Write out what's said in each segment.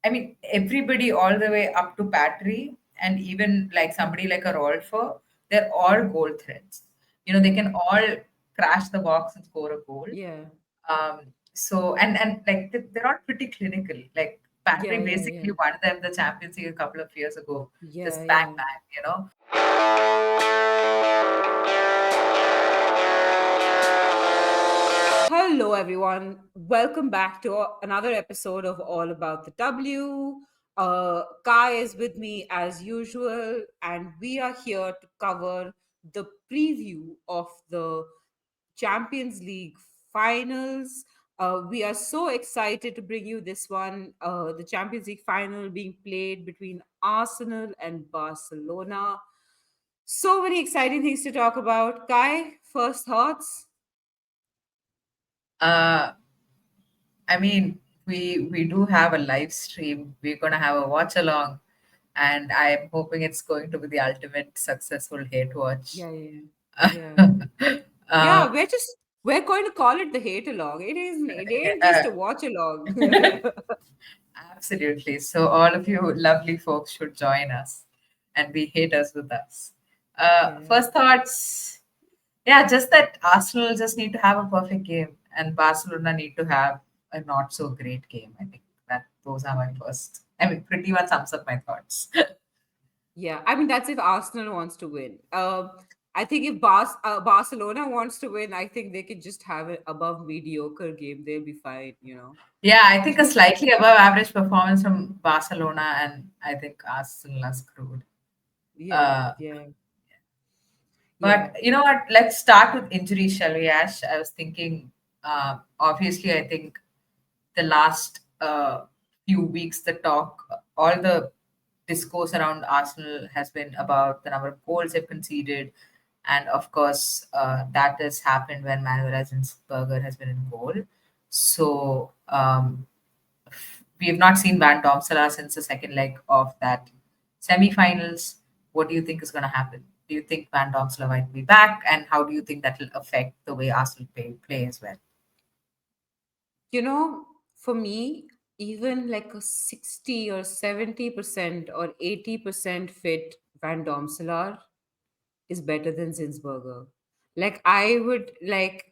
I mean, everybody all the way up to Patry and even like somebody like a Rolfo, they're all goal threats. They can all crash the box and score a goal. Yeah. So and like they're all pretty clinical. Like Yeah, Patry yeah, basically yeah. won them the Champions League a couple of years ago. Yeah, Just bang yeah. bang. Hello, everyone. Welcome back to another episode of All About the W. Kai is with me as usual, and we are here to cover the preview of the Champions League finals. We are so excited to bring you this one. The Champions League final being played between Arsenal and Barcelona. So many exciting things to talk about. Kai, first thoughts? Uh, I mean, we do have a live stream. We're gonna have a watch along, and I'm hoping it's going to be the ultimate successful hate watch. Yeah, yeah, yeah. uh, Yeah, we're going to call it the hate along. It ain't uh, just a watch along. Absolutely. So all of you lovely folks should join us and be haters with us. Yeah. First thoughts, yeah, just that Arsenal just need to have a perfect game and Barcelona need to have a not so great game. I think that those are my first. I mean, pretty much sums up my thoughts. Yeah, I mean that's if Arsenal wants to win. I think if Barcelona wants to win, I think they can just have an above mediocre game. They'll be fine, you know. Yeah, I think a slightly above average performance from Barcelona, and I think Arsenal are screwed. Yeah, Uh, yeah, yeah. But you know what? Let's start with injuries, shall we, Ash? I was thinking, obviously, I think the last few weeks, the talk, all the discourse around Arsenal has been about the number of goals they've conceded. And of course, that has happened when Manuel Zinsberger has been in goal. So we have not seen Van Domsela since the second leg of that semi-finals. What do you think is going to happen? Do you think Van Domsela might be back, and how do you think that will affect the way Arsenal play as well? You know, for me, even like a 60 or 70% or 80% fit Van Domselaar is better than Zinsberger. Like I would like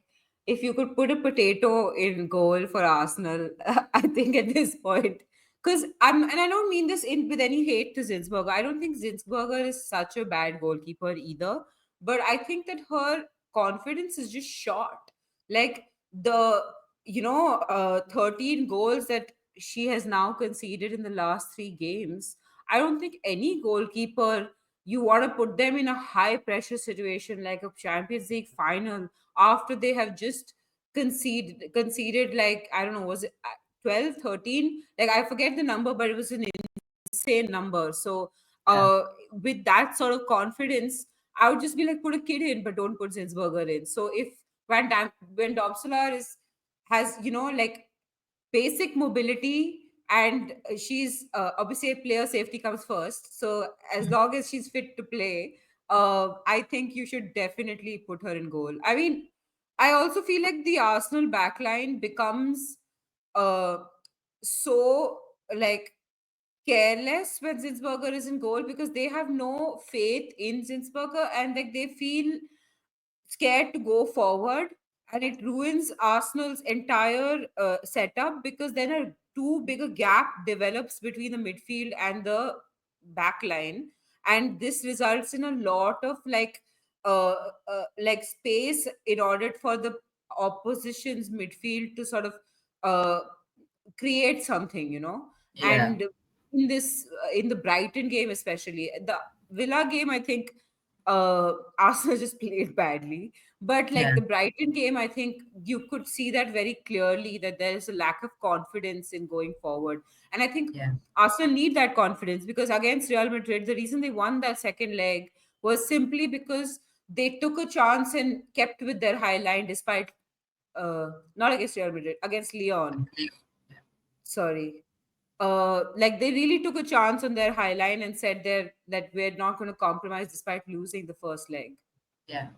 if you could put a potato in goal for Arsenal, I think at this point, because I don't mean this in with any hate to Zinsberger. I don't think Zinsberger is such a bad goalkeeper either, but I think that her confidence is just short. Like the 13 goals that she has now conceded in the last three games. I don't think any goalkeeper you want to put them in a high pressure situation like a Champions League final after they have just conceded like I don't know, was it 12, 13? Like I forget the number, but it was an insane number. So Yeah, with that sort of confidence, I would just be like put a kid in, but don't put Zinsberger in. So if when Dobsolar is has like basic mobility and she's obviously player safety comes first, so as long as she's fit to play, I think you should definitely put her in goal. I mean, I also feel like the Arsenal backline becomes uh so like careless when Zinsberger is in goal because they have no faith in Zinsberger and like they feel scared to go forward, and it ruins Arsenal's entire setup because then a too big a gap develops between the midfield and the back line, and this results in a lot of like space in order for the opposition's midfield to sort of uh, create something, yeah, and in the Brighton game, especially the Villa game, I think Arsenal just played badly. But like yeah, the Brighton game, I think you could see that very clearly that there is a lack of confidence in going forward. And I think yeah, Arsenal need that confidence because against Real Madrid, the reason they won that second leg was simply because they took a chance and kept with their high line despite not against Real Madrid, against Leon. Sorry. Like they really took a chance on their high line and said that we're not going to compromise despite losing the first leg. yeah.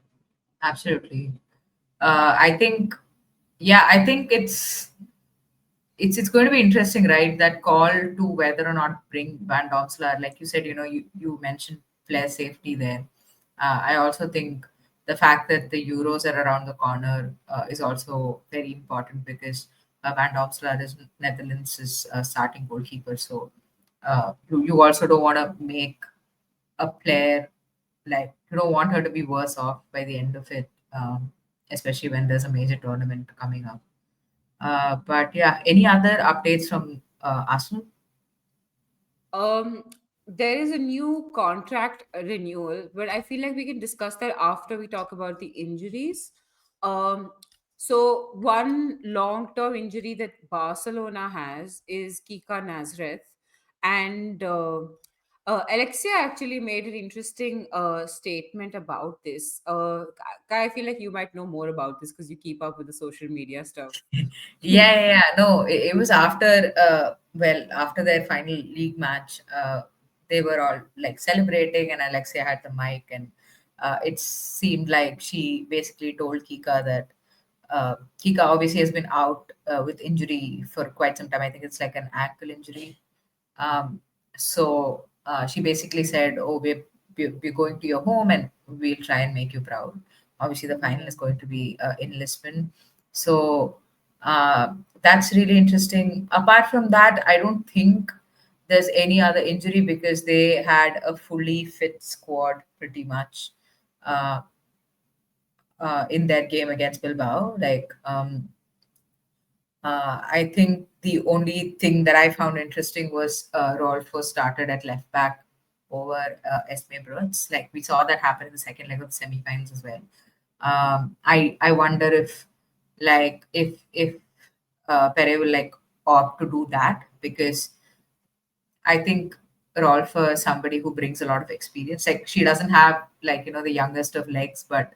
Absolutely. I think, yeah, I think it's going to be interesting, right? That call to whether or not bring Van Domselaar, like you said, you mentioned player safety there. I also think the fact that the Euros are around the corner is also very important because Van Domselaar is Netherlands' starting goalkeeper. So you also don't want to make a player, like, you don't want her to be worse off by the end of it, especially when there's a major tournament coming up. But yeah, any other updates from Arsenal? Um, there is a new contract renewal, but I feel like we can discuss that after we talk about the injuries. Um, so one long-term injury that Barcelona has is Kika Nazareth, and Alexia actually made an interesting statement about this. Kai, I feel like you might know more about this because you keep up with the social media stuff. Yeah. No, it was after after their final league match. They were all like celebrating, and Alexia had the mic, and it seemed like she basically told Kika that Kika obviously has been out with injury for quite some time. I think it's like an ankle injury. So she basically said, "Oh, we're going to your home, and we'll try and make you proud." Obviously, the final is going to be in Lisbon, so that's really interesting. Apart from that, I don't think there's any other injury because they had a fully fit squad pretty much uh, in their game against Bilbao. I think the only thing that I found interesting was Rolfo started at left back over Esme Brooks. Like we saw that happen in the second leg of the semi-finals as well. I wonder if Pere will like opt to do that because I think Rolf is somebody who brings a lot of experience. Like she doesn't have like the youngest of legs, but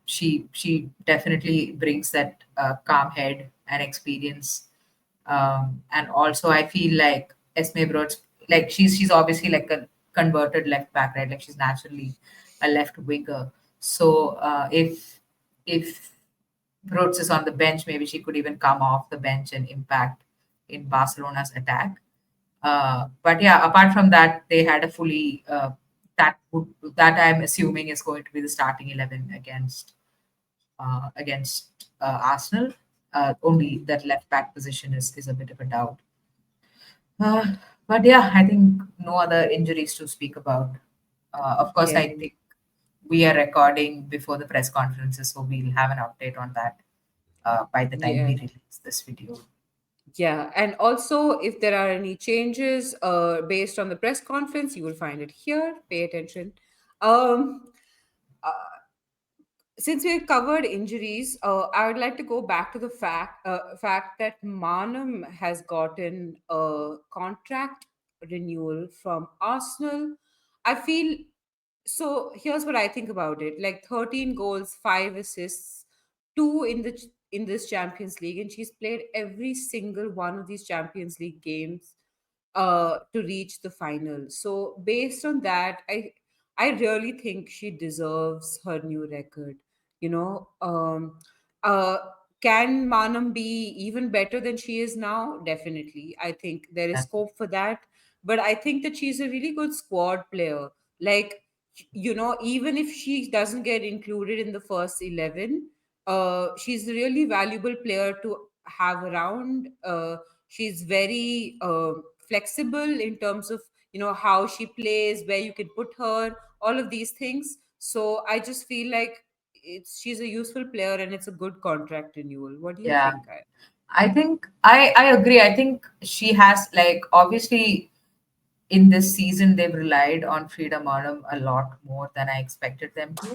she definitely brings that calm head and experience. And also, I feel like Esme Brods, like she's obviously like a converted left back, right? Like she's naturally a left winger. So if Brods is on the bench, maybe she could even come off the bench and impact in Barcelona's attack. But yeah, apart from that, they had a fully that I'm assuming is going to be the starting 11 against Arsenal. Only that left back position is a bit of a doubt. Uh, but yeah, I think no other injuries to speak about. Of course, Yeah. I think we are recording before the press conferences, so we'll have an update on that by the time Yeah. we release this video. Yeah, and also if there are any changes based on the press conference, you will find it here. Pay attention. Um, uh, since we covered injuries, I would like to go back to the fact that Manum has gotten a contract renewal from Arsenal. I feel so. Here's what I think about it: like 13 goals, 5 assists, two in this Champions League, and she's played every single one of these Champions League games to reach the final. So based on that, I really think she deserves her new record. You know, uh, can Manam be even better than she is now? Definitely, I think there is That, scope for that. But I think that she's a really good squad player. Like, even if she doesn't get included in the first 11, she's a really valuable player to have around. She's very flexible in terms of how she plays, where you can put her, all of these things. So I just feel like she's a useful player and it's a good contract renewal. What do you yeah, think? I think I agree. I think she has like obviously in this season they've relied on Frida Marum a lot more than I expected them to.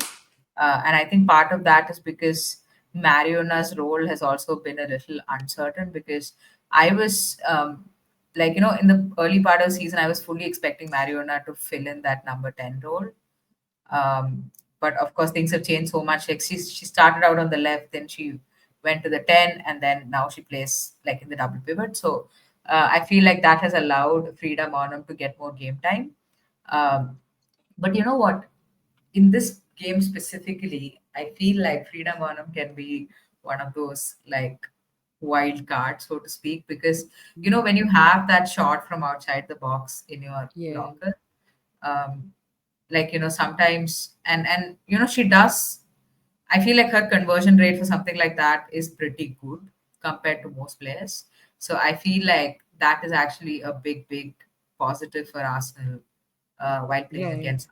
And I think part of that is because Mariona's role has also been a little uncertain because I was in the early part of the season, I was fully expecting Mariona to fill in that number 10 role. Um, but of course, things have changed so much. Like she started out on the left, then she went to the 10, and then now she plays like in the double pivot. So I feel like that has allowed Frida Monum to get more game time. Um, but you know what? In this game specifically, I feel like Frida Monum can be one of those like wild card, so to speak, because when you have that shot from outside the box in your Yeah. locker, um, like sometimes, and she does. I feel like her conversion rate for something like that is pretty good compared to most players. So I feel like that is actually a big positive for Arsenal while playing Yeah. against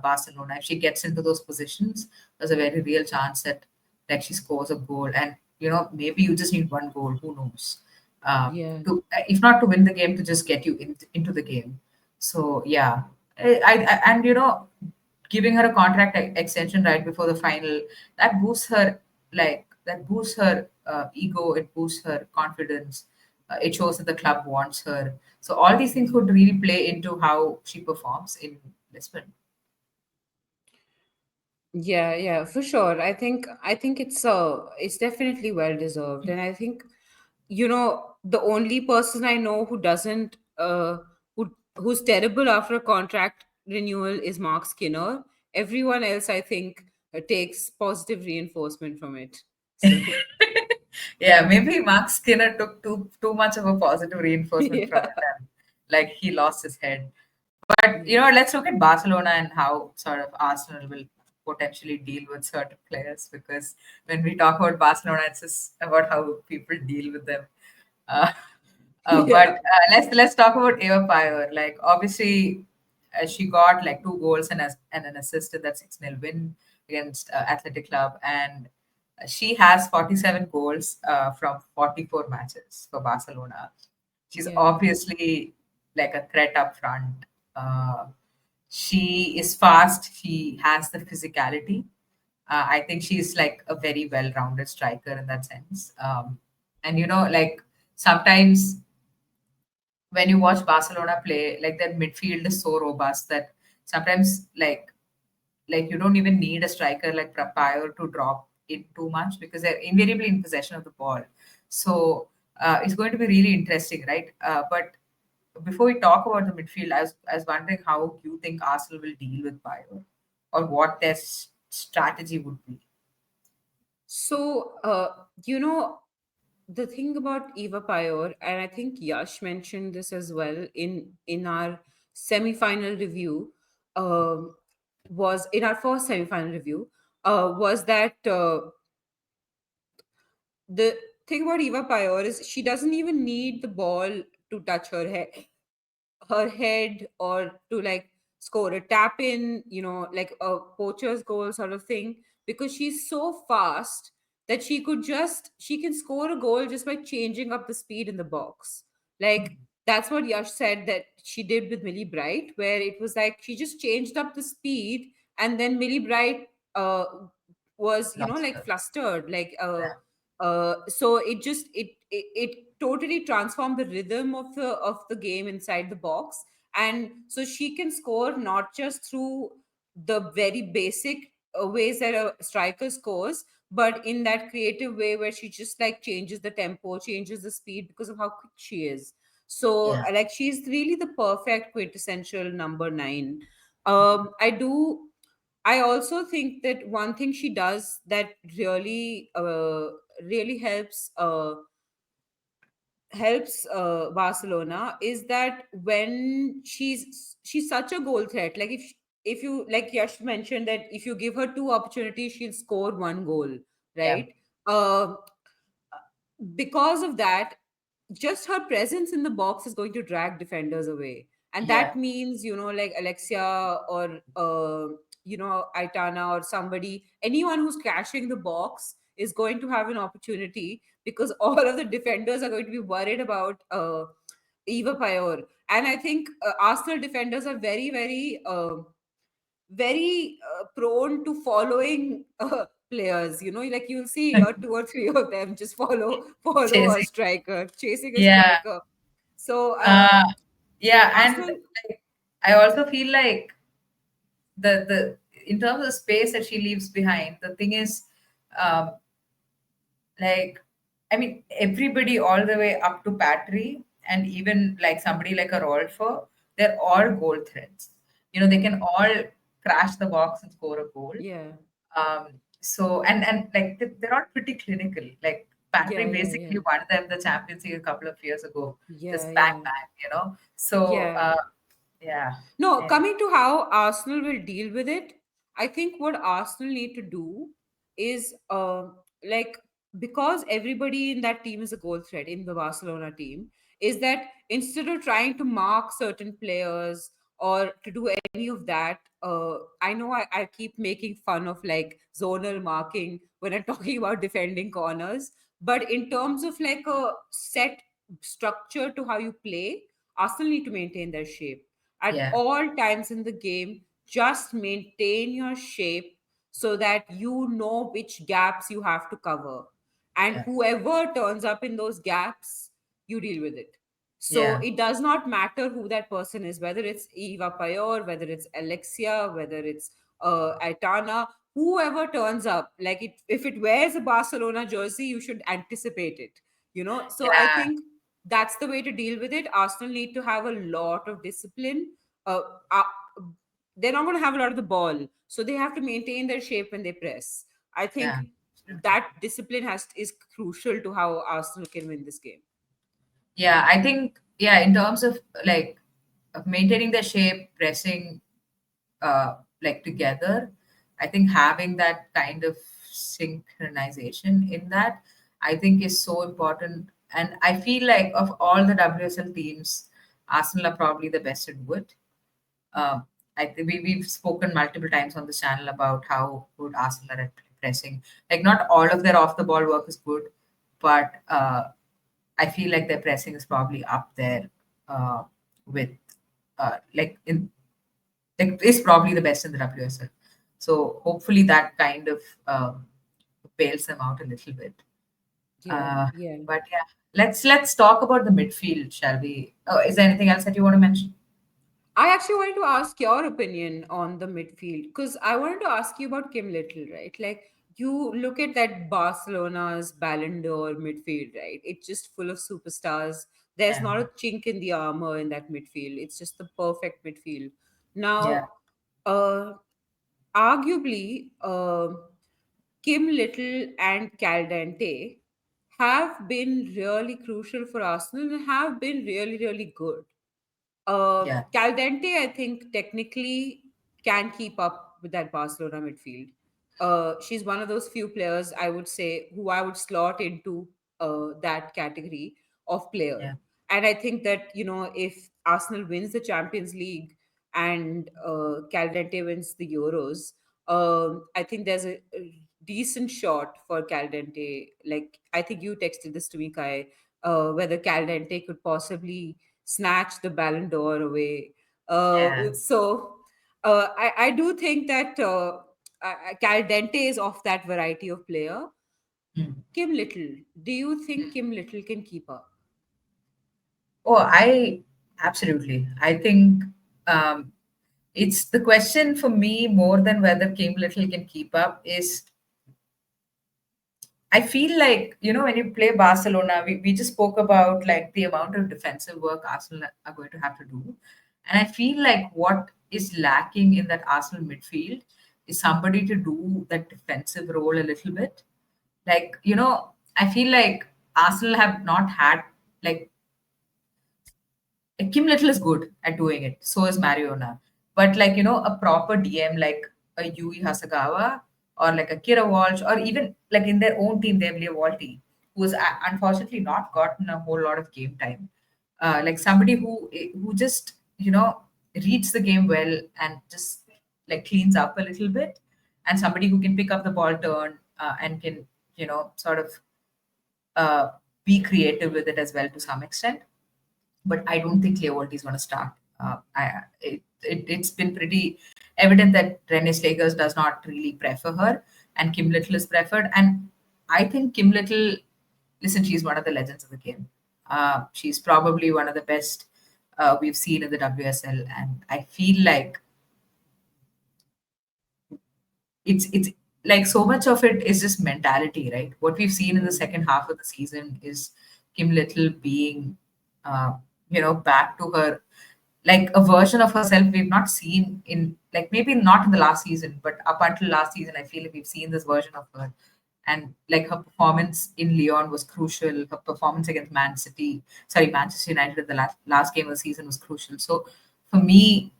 Barcelona. If she gets into those positions, there's a very real chance that she scores a goal. And maybe you just need one goal. Who knows? Yeah. To if not to win the game, to just get you into the game. So yeah, and giving her a contract extension right before the final, that boosts her, ego, it boosts her confidence, it shows that the club wants her, so all these things Yeah. could really play into how she performs in Lisbon. Yeah, yeah, for sure. I think it's definitely well deserved. And I think, the only person I know who doesn't who's terrible after a contract renewal is Mark Skinner. Everyone else, I think, takes positive reinforcement from it. So Yeah, maybe Mark Skinner took too much of a positive reinforcement from yeah. it, and like he lost his head. But Yeah. let's look at Barcelona and how sort of Arsenal will potentially deal with certain players, because when we talk about Barcelona, it's just about how people deal with them. Uh, but Yeah. let's talk about Ewa Pajor. Like obviously, she got like two goals and an assist in that 6-0 win against Athletic Club, and she has 47 goals from 44 matches for Barcelona. She's Yeah. obviously like a threat up front. Uh, she is fast. She has the physicality. I think she's like a very well-rounded striker in that sense. And like sometimes when you watch Barcelona play, like their midfield is so robust that sometimes like you don't even need a striker like Prapire to drop in too much, because they're invariably in possession of the ball. So it's going to be really interesting, right? But before we talk about the midfield, I was wondering how you think Arsenal will deal with Bayo, or what their strategy would be. So, the thing about Eva Pajor, and I think Yash mentioned this as well in our semi-final review, was in our first semi-final review, was that the thing about Eva Pajor is she doesn't even need the ball to touch her head or to like score a tap in, like a poacher's goal sort of thing, because she's so fast that she can score a goal just by changing up the speed in the box. Like that's what Yash said that she did with Millie Bright, where it was like she just changed up the speed, and then Millie Bright was, Lost like her. flustered, like Yeah. so it totally transformed the rhythm of the game inside the box. And so she can score not just through the very basic ways that a striker scores, but in that creative way where she just like changes the tempo, changes the speed because of how quick she is. So Yeah. like she's really the perfect quintessential number 9. I also think that one thing she does that really helps Barcelona is that when she's such a goal threat. Like if you, like Yash mentioned, that if you give her two opportunities, she'll score one goal, Yeah. right? Because of that, just her presence in the box is going to drag defenders away. And Yeah. that means, like Alexia or, Aitana or somebody, anyone who's crashing the box is going to have an opportunity, because all of the defenders are going to be worried about Eva Pajor. And I think Arsenal defenders are very prone to following players. Like you'll see two or three of them just follow a Chasing. striker, chasing a Yeah. striker. So Uh, yeah, and Arsenal, like, I also feel like the in terms of space that she leaves behind, the thing is, um, like, I mean, everybody all the way up to Patry, and even like somebody like a Rolfo, they're all goal threats. They can all crash the box and score a goal. yeah, So and like they're all pretty clinical. Like Yeah, yeah, basically yeah. won them the Champions League a couple of years ago. Yeah, Just bang yeah. bang. So Yeah. yeah. No, Anyway, coming to how Arsenal will deal with it, I think what Arsenal need to do is like, because everybody in that team is a goal threat in the Barcelona team, is that instead of trying to mark certain players or to do any of that, I know I keep making fun of like zonal marking when I'm talking about defending corners, but in terms of like a set structure to how you play, Arsenal need to maintain their shape at yeah, all times in the game. Just maintain your shape so that you know which gaps you have to cover, and yeah, whoever turns up in those gaps, you deal with it. So yeah, it does not matter who that person is, whether it's Eva Pajor, whether it's Alexia, whether it's Aitana, whoever turns up. Like if it wears a Barcelona jersey, you should anticipate it. So I yeah, think that's the way to deal with it. Arsenal need to have a lot of discipline. Uh, uh, they're not going to have a lot of the ball, so they have to maintain their shape when they press. I think yeah. Absolutely. that discipline is crucial to how Arsenal can win this game. Yeah, I think, yeah, in terms of like of maintaining the shape, pressing like together, I think having that kind of synchronization in that, I think is so important. And I feel like of all the WSL teams, Arsenal are probably the best at do it. Um, we've spoken multiple times on this channel about how good Arsenal are at pressing. Like, not all of their off the ball work is good, but I feel like their pressing is probably up there with like is probably the best in the WSL. So hopefully that kind of bails them out a little bit. Yeah, Uh, yeah. but yeah, let's talk about the midfield, shall we? Oh, is there anything else that you want to mention? I actually wanted to ask your opinion on the midfield, because I wanted to ask you about Kim Little, right? Like, you look at that Barcelona's Ballon d'Or midfield, right? It's just full of superstars. There's Yeah, not a chink in the armor in that midfield. It's just the perfect midfield. yeah, Now, uh, arguably, Kim Little and Caldente have been really crucial for Arsenal and have been really, really good. yeah, Caldente, I think, technically can keep up with that Barcelona midfield. She's one of those few players, I would say, who I would slot into that category of player. yeah, And I think that, if Arsenal wins the Champions League and Caldente wins the Euros, I think there's a decent shot for Caldente. Like, I think you texted this to me, Kai, whether Caldente could possibly snatch the Ballon d'Or away. yeah. I do think that Caldente is of that variety of player. Hmm. Kim Little, do you think Kim Little can keep up? Oh, I absolutely. I think um, it's the question for me more than whether Kim Little can keep up is I feel like, when you play Barcelona, we just spoke about like the amount of defensive work Arsenal are going to have to do. And I feel like what is lacking in that Arsenal midfield is somebody to do that defensive role a little bit. Like, I feel like Arsenal have not had like Kim Little is good at doing it. So is Mariona. But like, a proper DM like a Yui Hasagawa or like a Kira Walsh or even like in their own team, they have Leah Walty, who has unfortunately not gotten a whole lot of game time. Like somebody who just, reads the game well and just like cleans up a little bit, and somebody who can pick up the ball turn and can, sort of uh, be creative with it as well to some extent, but I don't think Clearwater is going to start. It's been pretty evident that Renee Slagers does not really prefer her, and Kim Little is preferred. And I think Kim Little, listen, she's one of the legends of the game. She's probably one of the best we've seen in the WSL, and I feel like it's like so much of it is just mentality, right? What we've seen in the second half of the season is Kim Little being, uh, back to her, like a version of herself we've not seen in like maybe not in the last season, but up until last season, I feel like we've seen this version of her, and like her performance in Lyon was crucial. Her performance against Manchester United at the last game of the season was crucial. So for me,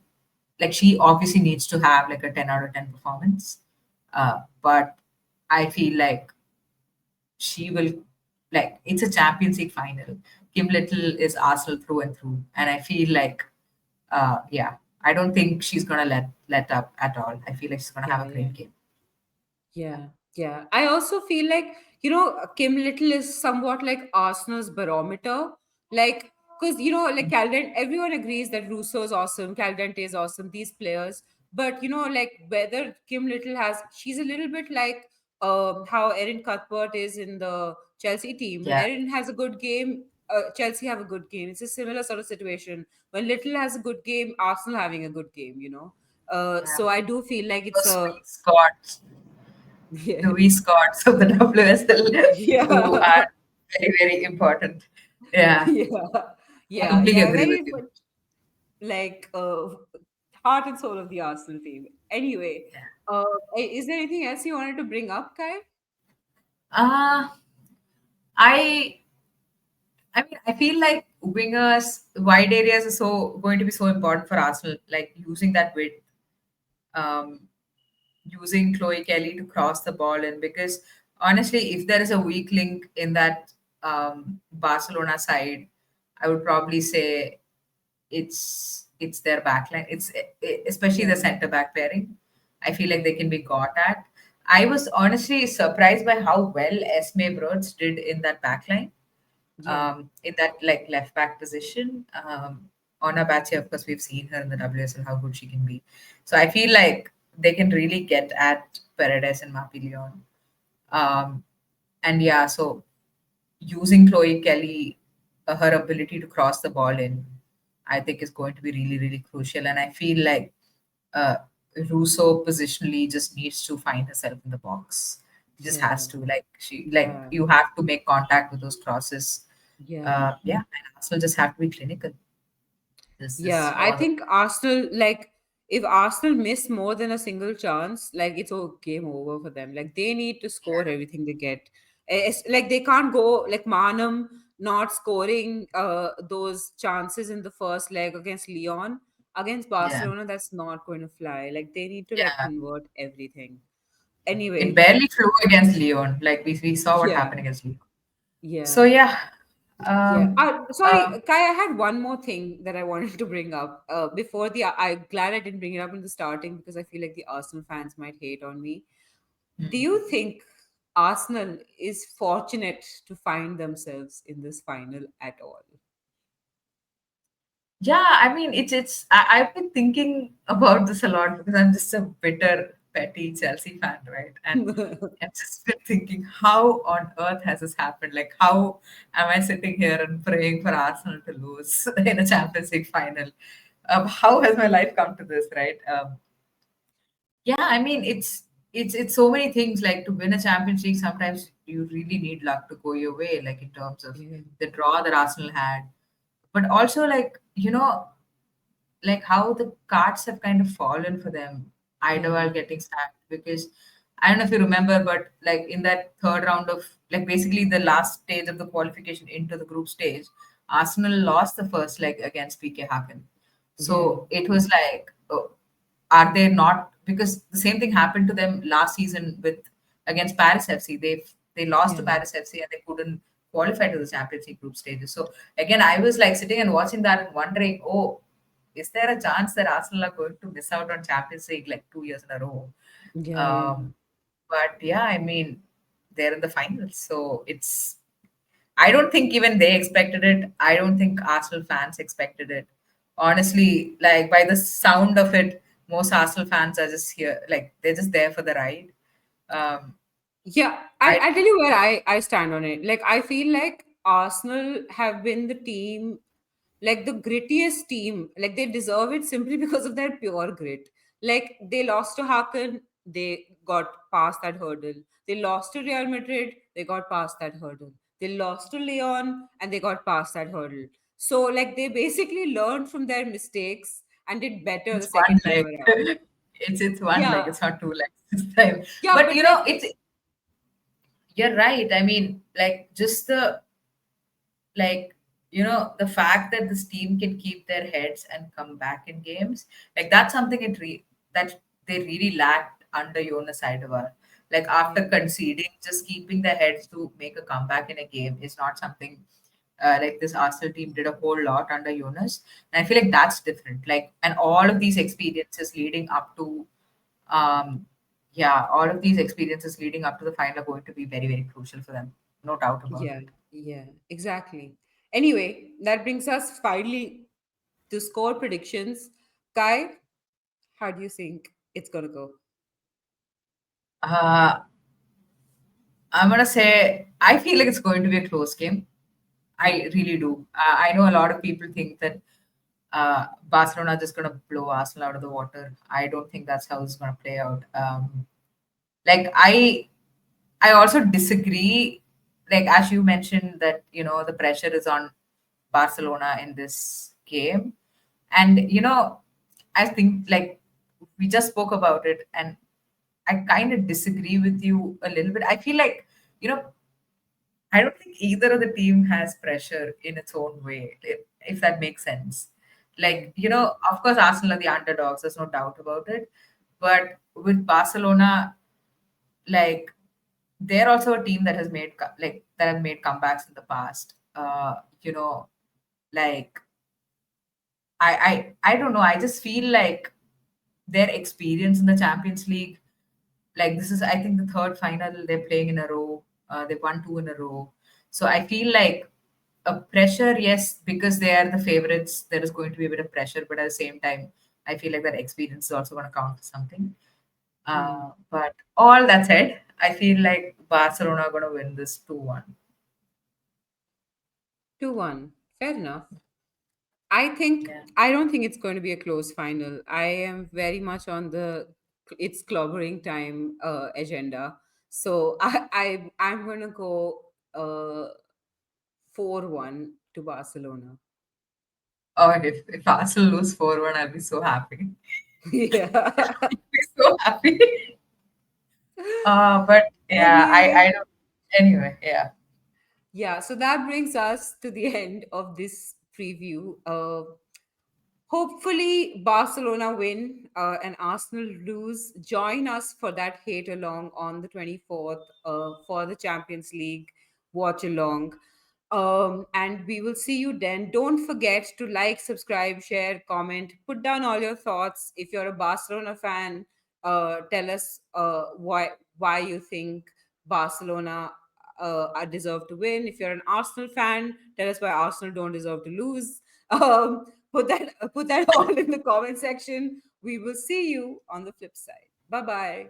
like she obviously needs to have like a 10 out of 10 performance. But I feel like she will, like, it's a Champions League final. Kim Little is Arsenal through and through, and I feel like yeah, I don't think she's gonna let up at all. I feel like she's gonna Yeah, have a yeah. great game. Yeah, yeah. I also feel like, Kim Little is somewhat like Arsenal's barometer. Like, because, like Caldent, everyone agrees that Russo's awesome, Caldente is awesome, these players. But, like whether Kim Little she's a little bit like how Erin Cuthbert is in the Chelsea team. When Yeah, Erin has a good game, Chelsea have a good game. It's a similar sort of situation. When Little has a good game, Arsenal having a good game. yeah. So I do feel like it's Those a wee Scots, yeah. the wee Scots of the WSL who Yeah. are very, very important. Yeah, Yeah. I Yeah. completely Yeah. agree Very with you. much like heart and soul of the Arsenal team. Anyway, Yeah. is there anything else you wanted to bring up, Kai? Uh, I I mean, I feel like wingers, wide areas are so going to be so important for Arsenal. Like using that width, um, using Chloe Kelly to cross the ball in. Because honestly, if there is a weak link in that Barcelona side, I would probably say it's their backline. Especially the Yeah. center back pairing. I feel like they can be got at. I was honestly surprised by how well Esme Broads did in that backline, Yeah. in that like left back position. On Abache, of course, we've seen her in the WSL how good she can be. So I feel like they can really get at Paredes and Mapillon. Um, and yeah, so using Chloe Kelly, her ability to cross the ball in, I think is going to be really, really crucial. And I feel like uh, Russo positionally just needs to find herself in the box. She just Yeah. has to, like, Yeah. you have to make contact with those crosses. Yeah. Yeah, and Arsenal just have to be clinical. There's Yeah, no I other. think Arsenal, like, if Arsenal miss more than a single chance, like, it's all game over for them. Like, they need to score everything they get. It's, like, they can't go, like, Manum not scoring those chances in the first leg against Lyon. Against Yeah, Barcelona, that's not going to fly. Like, they need to, like, yeah. convert everything. It Anyway, barely flew against Leon. Like we saw what yeah, happened against Leon. So yeah. yeah, Yeah. um, Sorry, um, Kai, I had one more thing that I wanted to bring up. Before I'm glad I didn't bring it up in the starting because I feel like the Arsenal fans might hate on me. Do you think Arsenal is fortunate to find themselves in this final at all? yeah. I mean, I've been thinking about this a lot because I'm just a bitter, petty Chelsea fan, right? And I've just been thinking, how on earth has this happened? Like, how am I sitting here and praying for Arsenal to lose in a Champions League final? How has my life come to this, right? Yeah, I mean, it's so many things. Like to win a Champions League, sometimes you really need luck to go your way, like in terms of Yeah. the draw that Arsenal had, but also like like how the cards have kind of fallen for them. Yeah. Idawal getting sacked because I don't know if you remember, but like in that third round of like basically the last stage of the qualification into the group stage, Arsenal lost the first leg against PK Haken. Yeah. So it was like, oh, are they not? Because the same thing happened to them last season with against Paris FC. They lost to Yeah. Paris FC and they couldn't qualify to the Champions League group stages. So again, I was like sitting and watching that and wondering, oh, is there a chance that Arsenal are going to miss out on Champions League like 2 years in a row? Yeah. Yeah. Um, but yeah, I mean, they're in the finals, so it's. I don't think even they expected it. I don't think Arsenal fans expected it. Honestly, like by the sound of it, most Arsenal fans are just here, like they're just there for the ride. Um, Yeah, I I'll tell you where I stand on it. Like, I feel like Arsenal have been the team, like the grittiest team. Like, they deserve it simply because of their pure grit. Like, they lost to Hakan, they got past that hurdle. They lost to Real Madrid, they got past that hurdle. They lost to Leon, and they got past that hurdle. So, like, they basically learned from their mistakes and did better the it's one second time leg. around. It's one leg. Yeah, It's not two legs this time. yeah, But but like, it's you're right. I mean, like, just the, like, the fact that this team can keep their heads and come back in games, like, that's something that they really lacked under Jonas Sidevar. Like, Yeah. after conceding, just keeping their heads to make a comeback in a game is not something like this Arsenal team did a whole lot under Jonas. And I feel like that's different. Like, and all of these experiences leading up to um yeah, all of these experiences leading up to the final are going to be very, very crucial for them. No doubt about Yeah, it. yeah, exactly. Anyway, that brings us finally to score predictions. Kai, how do you think it's gonna go? Uh, I'm gonna say I feel like it's going to be a close game. I really do. I know a lot of people think that Barcelona are just gonna blow Arsenal out of the water. I don't think that's how it's gonna play out. Like I also disagree. Like, as you mentioned that the pressure is on Barcelona in this game, and I think, like, we just spoke about it, and I kind of disagree with you a little bit. I feel like you know I don't think either of the team has pressure in its own way, if that makes sense. Like, of course, Arsenal are the underdogs. There's no doubt about it. But with Barcelona, like, they're also a team that has made that have made comebacks in the past. Like, I don't know. I just feel like their experience in the Champions League, like, this is, I think, the third final they're playing in a row. They've won two in a row. So I feel like a pressure, yes, because they are the favorites, there is going to be a bit of pressure, but at the same time, I feel like that experience is also going to count for something. Hmm. But all that said, I feel like Barcelona are going to win this 2-1. 2-1. Fair enough. I think Yeah. I don't think it's going to be a close final. I am very much on the it's clobbering time agenda. So I'm gonna go 4-1 to Barcelona. Oh, if Arsenal lose 4-1, I'll be so happy. Yeah. I'll be so happy. But yeah, I Anyway, don't. Anyway, yeah. yeah, so that brings us to the end of this preview. Hopefully, Barcelona win and Arsenal lose. Join us for that hate along on the 24th for the Champions League watch along. And we will see you then. Don't forget to like, subscribe, share, comment, put down all your thoughts. If you're a Barcelona fan, tell us why you think Barcelona deserve to win. If you're an Arsenal fan, tell us why Arsenal don't deserve to lose. Put that all in the comment section. We will see you on the flip side. Bye bye.